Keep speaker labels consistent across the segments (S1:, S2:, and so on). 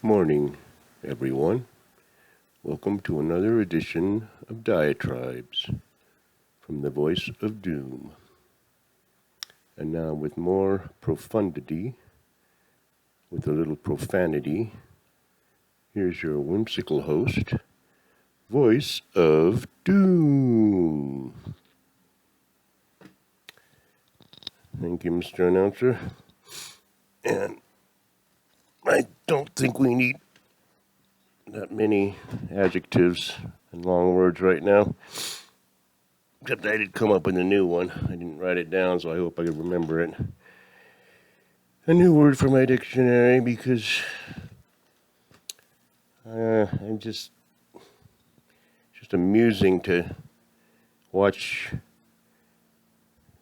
S1: Morning, everyone. Welcome to another edition of Diatribes from the Voice of Doom. And now, with more profundity, with a little profanity, here's your whimsical host, Voice of Doom. Thank you, Mr. Announcer. And I don't think we need that many adjectives and long words right now. Except I did come up with a new one. I didn't write it down, so I hope I can remember it. A new word for my dictionary because I'm just amusing to watch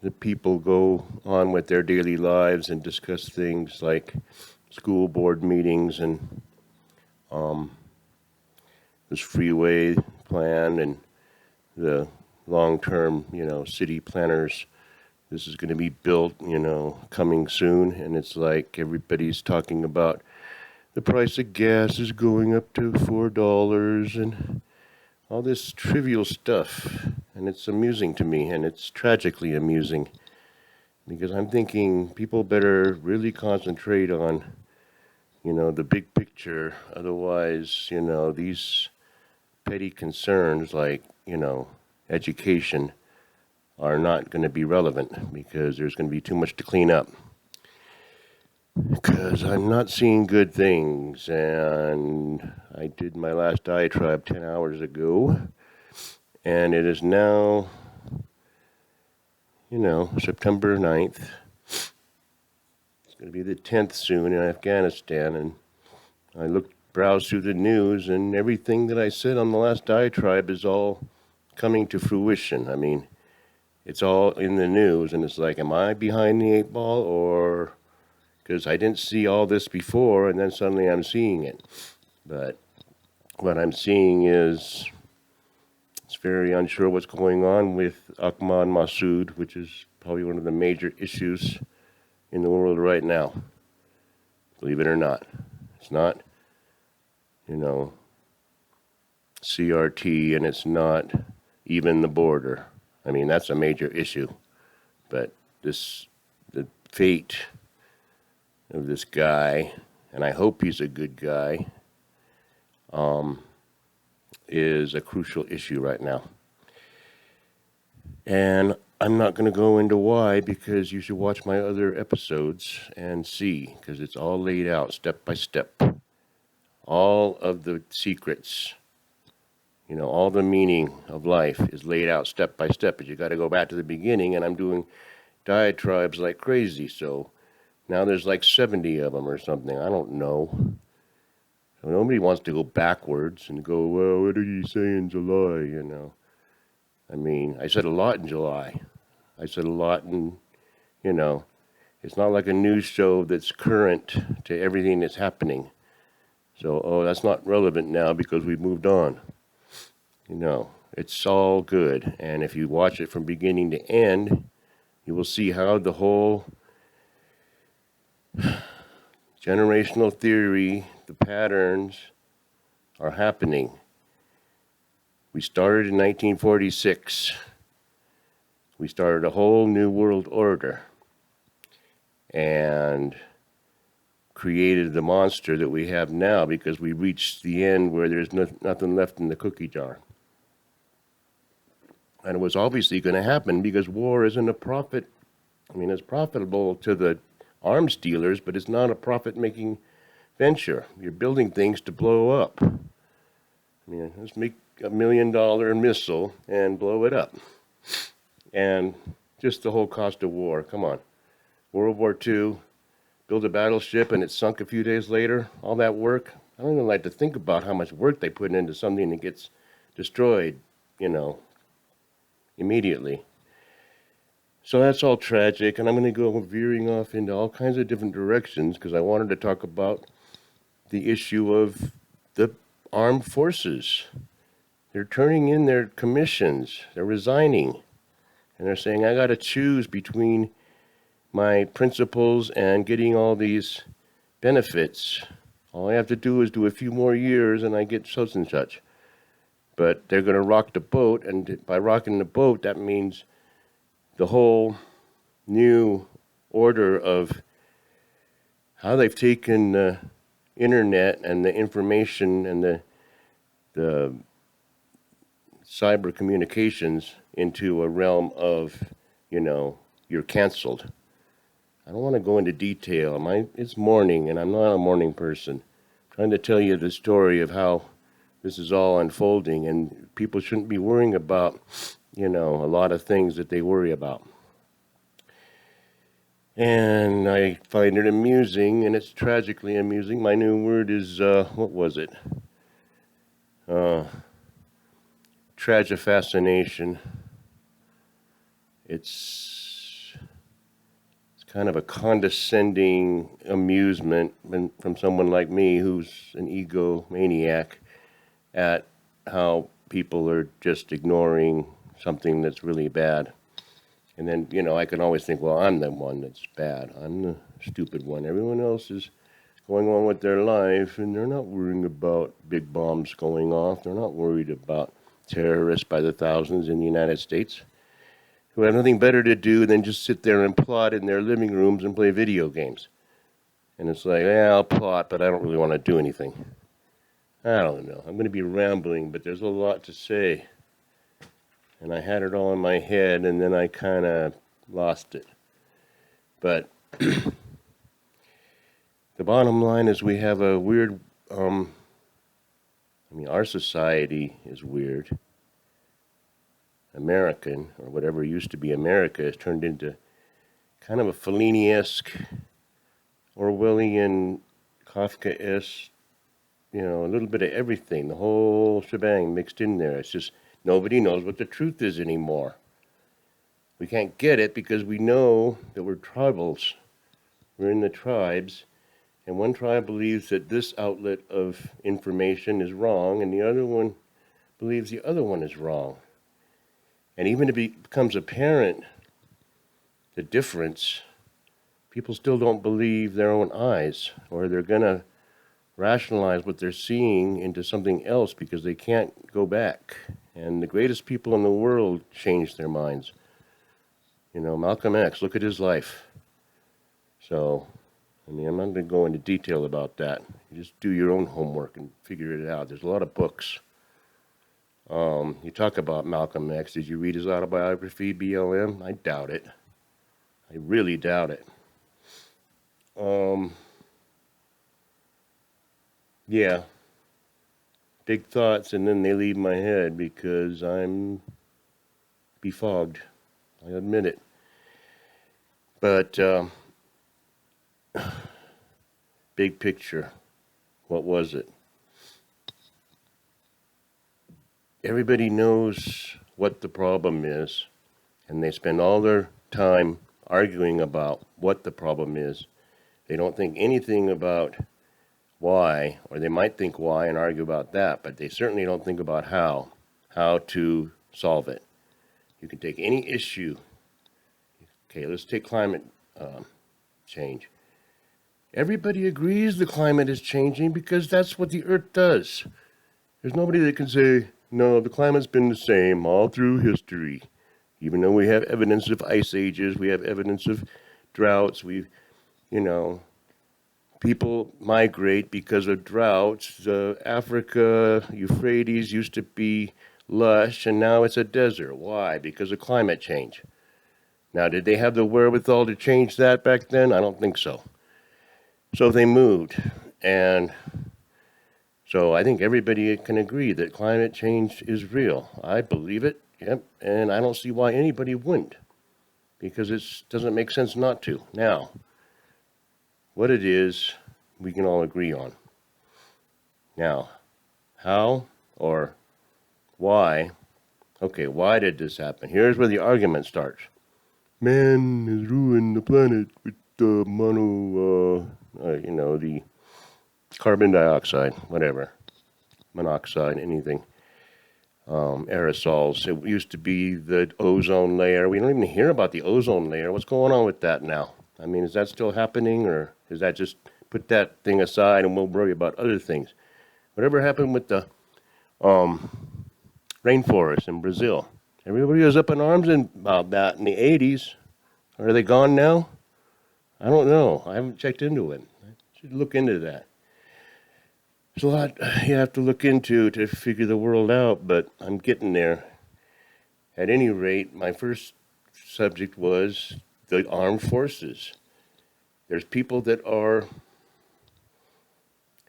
S1: the people go on with their daily lives and discuss things like school board meetings and this freeway plan and the long-term, city planners. This is going to be built, coming soon. And it's like everybody's talking about the price of gas is going up to $4 and all this trivial stuff. And it's amusing to me, and it's tragically amusing because I'm thinking people better really concentrate on, the big picture. Otherwise, these petty concerns like, education are not going to be relevant because there's going to be too much to clean up. Because I'm not seeing good things, and I did my last diatribe 10 hours ago, and it is now, September 9th. It's going to be the 10th soon in Afghanistan, and I browsed through the news, and everything that I said on the last diatribe is all coming to fruition. I mean, it's all in the news, and it's like, am I behind the eight ball, or because I didn't see all this before, and then suddenly I'm seeing it. But what I'm seeing is it's very unsure what's going on with Ahmad Massoud, which is probably one of the major issues in the world right now. Believe it or not. It's not, CRT, and it's not even the border. I mean, that's a major issue. But the fate of this guy, and I hope he's a good guy, is a crucial issue right now. And I'm not going to go into why, because you should watch my other episodes and see, because it's all laid out step by step. All of the secrets, all the meaning of life is laid out step by step, but you got to go back to the beginning, and I'm doing diatribes like crazy, so now there's like 70 of them or something. I don't know. So nobody wants to go backwards and go, well, what did he say in July, I mean, I said a lot in July. I said a lot in, it's not like a news show that's current to everything that's happening. So, that's not relevant now because we've moved on. It's all good. And if you watch it from beginning to end, you will see how the whole generational theory, the patterns are happening. We started in 1946. We started a whole new world order and created the monster that we have now because we reached the end where there's nothing left in the cookie jar. And it was obviously going to happen because war isn't a profit. I mean, it's profitable to the arms dealers, but it's not a profit-making venture. You're building things to blow up. I mean, let's make $1 million missile and blow it up. And just the whole cost of war. Come on. World War II, build a battleship and it sunk a few days later. All that work. I don't even like to think about how much work they put into something that gets destroyed, immediately. So that's all tragic, and I'm going to go veering off into all kinds of different directions because I wanted to talk about the issue of the armed forces. They're turning in their commissions. They're resigning. And they're saying, I got to choose between my principles and getting all these benefits, All I have to do is do a few more years and I get such and such. But they're going to rock the boat, and by rocking the boat, that means the whole new order of how they've taken the internet and the information and the cyber communications into a realm of, you're canceled. I don't want to go into detail. It's morning, and I'm not a morning person. I'm trying to tell you the story of how this is all unfolding, and people shouldn't be worrying about, a lot of things that they worry about. And I find it amusing, and it's tragically amusing. My new word is, what was it? Tragifascination. It's kind of a condescending amusement from someone like me who's an egomaniac at how people are just ignoring something that's really bad. And then, I can always think, well, I'm the one that's bad. I'm the stupid one. Everyone else is going on with their life, and they're not worrying about big bombs going off. They're not worried about terrorists by the thousands in the United States who have nothing better to do than just sit there and plot in their living rooms and play video games. And it's like, yeah, I'll plot, but I don't really want to do anything. I don't know. I'm going to be rambling, but there's a lot to say. And I had it all in my head, and then I kind of lost it. But the bottom line is we have a weird, our society is weird. American, or whatever used to be America, has turned into kind of a Fellini-esque, Orwellian, Kafka-esque, a little bit of everything, the whole shebang mixed in there. It's just nobody knows what the truth is anymore. We can't get it because we know that we're tribals. We're in the tribes, and one tribe believes that this outlet of information is wrong, and the other one believes the other one is wrong. And even if it becomes apparent, the difference, people still don't believe their own eyes, or they're going to rationalize what they're seeing into something else because they can't go back. And the greatest people in the world changed their minds. Malcolm X, look at his life. So, I'm not going to go into detail about that. You just do your own homework and figure it out. There's a lot of books. You talk about Malcolm X. Did you read his autobiography, BLM? I doubt it. I really doubt it. Yeah. Big thoughts, and then they leave my head because I'm befogged. I admit it. But, big picture, what was it? Everybody knows what the problem is, and they spend all their time arguing about what the problem is. They don't think anything about why, or they might think why and argue about that, but they certainly don't think about how to solve it. You can take any issue. Okay, let's take climate change. Everybody agrees the climate is changing because that's what the Earth does. There's nobody that can say, no, the climate's been the same all through history. Even though we have evidence of ice ages, we have evidence of droughts, people migrate because of droughts. Africa, Euphrates used to be lush, and now it's a desert. Why? Because of climate change. Now, did they have the wherewithal to change that back then? I don't think so. So they moved, and so I think everybody can agree that climate change is real. I believe it, yep, and I don't see why anybody wouldn't, because it doesn't make sense not to. Now, what it is, we can all agree on. Now, how or why? Okay, why did this happen? Here's where the argument starts. Man has ruined the planet with the the carbon dioxide, whatever, monoxide, anything, aerosols. It used to be the ozone layer. We don't even hear about the ozone layer. What's going on with that now? I mean, is that still happening, or is that just put that thing aside and we'll worry about other things. Whatever happened with the rainforest in Brazil? Everybody was up in arms about that in the 80s. Are they gone now? I don't know. I haven't checked into it. I should look into that. There's a lot you have to look into to figure the world out, but I'm getting there. At any rate, my first subject was the armed forces. There's people that are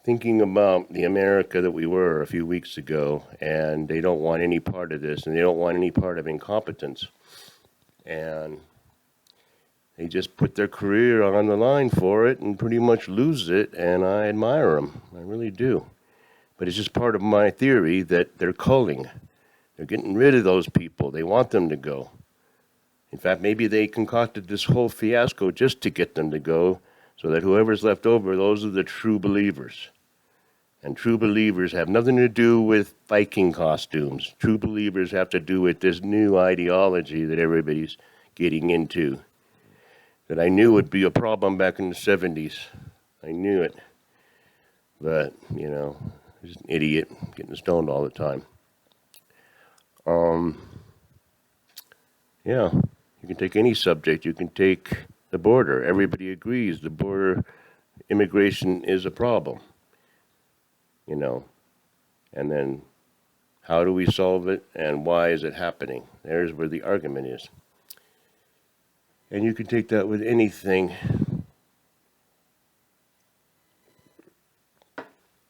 S1: thinking about the America that we were a few weeks ago, and they don't want any part of this, and they don't want any part of incompetence. And they just put their career on the line for it and pretty much lose it, and I admire them. I really do. But it's just part of my theory that they're culling. They're getting rid of those people. They want them to go. In fact, maybe they concocted this whole fiasco just to get them to go, so that whoever's left over, those are the true believers. And true believers have nothing to do with Viking costumes. True believers have to do with this new ideology that everybody's getting into, that I knew would be a problem back in the 70s. I knew it. But, you know, I'm just an idiot getting stoned all the time. Yeah, you can take any subject. You can take the border. Everybody agrees the border immigration is a problem, you know. And then how do we solve it and why is it happening? There's where the argument is. And you can take that with anything.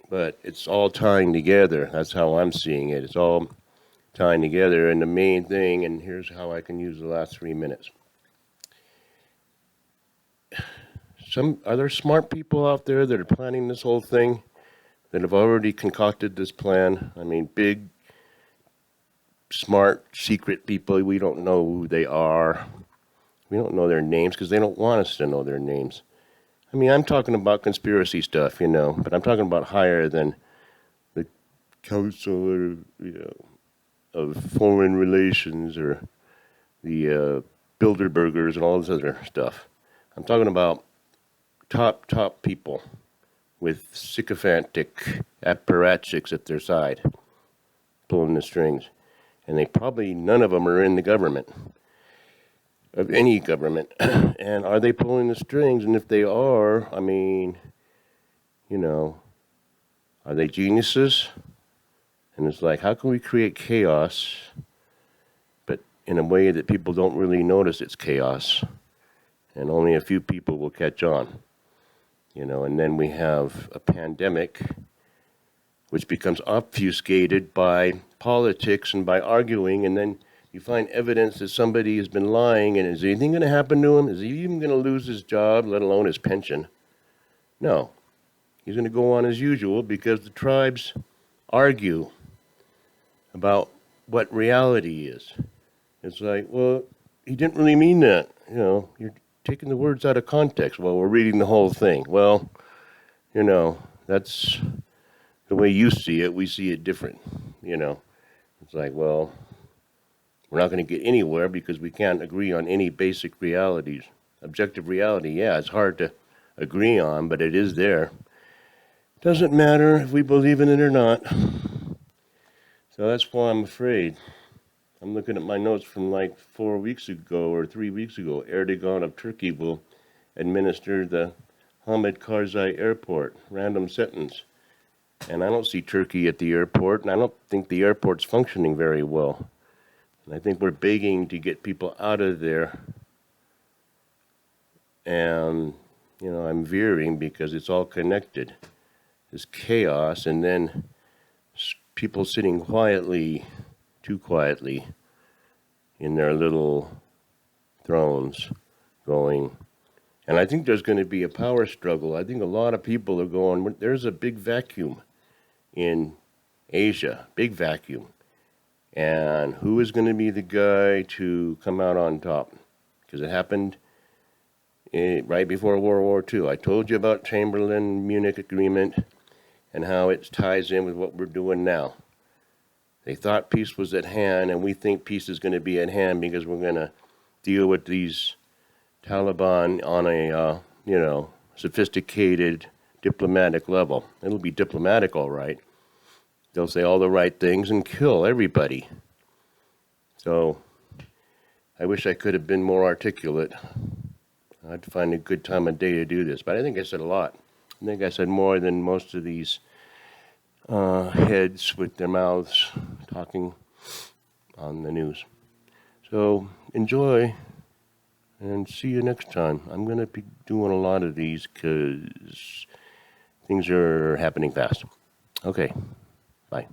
S1: But it's all tying together. That's how I'm seeing it. It's all tying together. And the main thing, and here's how I can use the last 3 minutes. Are there smart people out there that are planning this whole thing, that have already concocted this plan? I mean, big, smart, secret people. We don't know who they are. We don't know their names because they don't want us to know their names. I mean, I'm talking about conspiracy stuff, you know, but I'm talking about higher than the Council or, you know, of Foreign Relations or the Bilderbergers and all this other stuff. I'm talking about top people with sycophantic apparatchiks at their side, pulling the strings. And they probably, none of them are in the government, of any government. And are they pulling the strings? And if they are, I mean, you know, are they geniuses? And it's like, how can we create chaos, but in a way that people don't really notice it's chaos, and only a few people will catch on, you know? And then we have a pandemic, which becomes obfuscated by politics and by arguing, and then you find evidence that somebody has been lying, and is anything going to happen to him? Is he even going to lose his job, let alone his pension? No. He's going to go on as usual because the tribes argue about what reality is. It's like, well, he didn't really mean that. You know, you're taking the words out of context. Well, we're reading the whole thing. Well, you know, that's the way you see it. We see it different, you know. It's like, well, we're not going to get anywhere because we can't agree on any basic realities. Objective reality, yeah, it's hard to agree on, but it is there. Doesn't matter if we believe in it or not. So that's why I'm afraid. I'm looking at my notes from like 4 weeks ago or 3 weeks ago. Erdogan of Turkey will administer the Hamid Karzai Airport, random sentence. And I don't see Turkey at the airport, and I don't think the airport's functioning very well. And I think we're begging to get people out of there. And, you know, I'm veering because it's all connected. This chaos, and then people sitting quietly, too quietly, in their little thrones going. And I think there's going to be a power struggle. I think a lot of people are going, there's a big vacuum in Asia, big vacuum. And who is going to be the guy to come out on top? Because it happened right before World War II. I told you about Chamberlain-Munich Agreement and how it ties in with what we're doing now. They thought peace was at hand, and we think peace is going to be at hand because we're going to deal with these Taliban on a, you know, sophisticated diplomatic level. It'll be diplomatic, all right. They'll say all the right things and kill everybody. So I wish I could have been more articulate. I'd find a good time of day to do this, but I think I said a lot. I think I said more than most of these heads with their mouths talking on the news. So enjoy and see you next time. I'm going to be doing a lot of these because things are happening fast. Okay, bye.